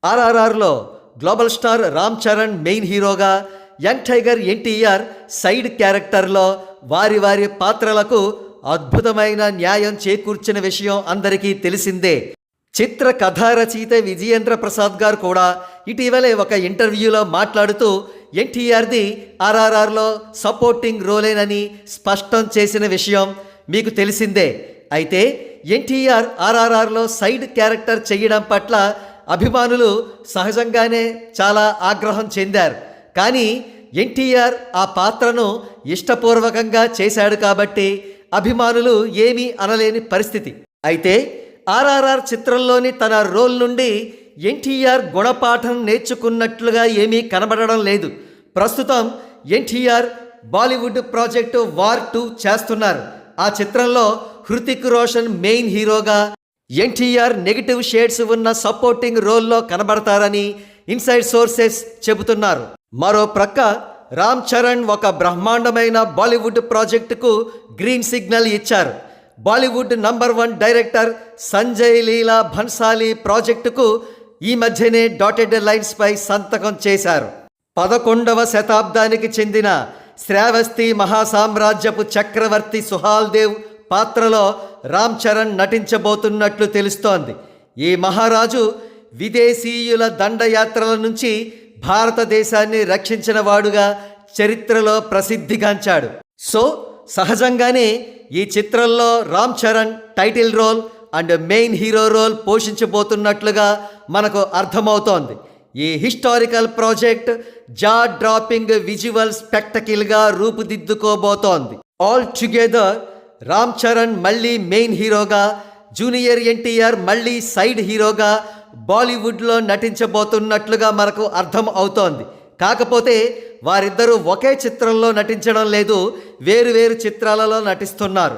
ఆర్ఆర్ఆర్లో global star Ram Charan main హీరోగా, young tiger NTR side క్యారెక్టర్లో వారి వారి పాత్రలకు అద్భుతమైన న్యాయం చేకూర్చిన విషయం అందరికీ తెలిసిందే. చిత్ర కథా రచయిత విజయేంద్ర ప్రసాద్ గారు కూడా ఇటీవలే ఒక ఇంటర్వ్యూలో మాట్లాడుతూ ఎన్టీఆర్ది ఆర్ఆర్ఆర్లో సపోర్టింగ్ రోలేనని స్పష్టం చేసిన విషయం మీకు తెలిసిందే. అయితే ఎన్టీఆర్ ఆర్ఆర్ఆర్లో సైడ్ క్యారెక్టర్ చేయడం పట్ల అభిమానులు సహజంగానే చాలా ఆగ్రహం చెందారు. కానీ ఎన్టీఆర్ ఆ పాత్రను ఇష్టపూర్వకంగా చేశాడు కాబట్టి అభిమానులు ఏమీ అనలేని పరిస్థితి. అయితే ఆర్ఆర్ఆర్ చిత్రంలోని తన రోల్ నుండి ఎన్టీఆర్ గుణపాఠం నేర్చుకున్నట్లుగా ఏమీ కనబడడం లేదు. ప్రస్తుతం ఎన్టీఆర్ బాలీవుడ్ ప్రాజెక్టు వార్ 2 చేస్తున్నారు. ఆ చిత్రంలో హృతిక్ రోషన్ మెయిన్ హీరోగా, ఎన్టీఆర్ నెగిటివ్ షేడ్స్ ఉన్న సపోర్టింగ్ రోల్లో కనబడతారని ఇన్సైడ్ సోర్సెస్ చెబుతున్నారు. మరో ప్రక్క రామ్ చరణ్ ఒక బ్రహ్మాండమైన బాలీవుడ్ ప్రాజెక్టుకు గ్రీన్ సిగ్నల్ ఇచ్చారు. బాలీవుడ్ నంబర్ 1 డైరెక్టర్ సంజయ్ లీలా భన్సాలీ ప్రాజెక్టుకు ఈ మధ్యనే డాటెడ్ లైన్స్ పై సంతకం చేశారు. 11వ శతాబ్దానికి చెందిన శ్రావస్తి మహాసామ్రాజ్యపు చక్రవర్తి సుహాల్దేవ్ పాత్రలో రామ్ చరణ్ నటించబోతున్నట్లు తెలుస్తోంది. ఈ మహారాజు విదేశీయుల దండయాత్రల నుంచి భారతదేశాన్ని రక్షించిన వాడుగా చరిత్రలో ప్రసిద్ధిగాంచాడు. సో సహజంగానే ఈ చిత్రంలో Ram Charan title role and main hero role పోషించబోతున్నట్లుగా మనకు అర్థమవుతోంది. ఈ historical project jaw dropping visual స్పెక్టకిల్గా రూపుదిద్దుకోబోతోంది. ఆల్ టుగెదర్ రామ్ చరణ్ మళ్ళీ మెయిన్ హీరోగా, జూనియర్ ఎన్టీఆర్ మళ్ళీ సైడ్ హీరోగా బాలీవుడ్లో నటించబోతున్నట్లుగా మనకు అర్థం అవుతోంది. కాకపోతే వారిద్దరూ ఒకే చిత్రంలో నటించడం లేదు, వేరు వేరు చిత్రాలలో నటిస్తున్నారు.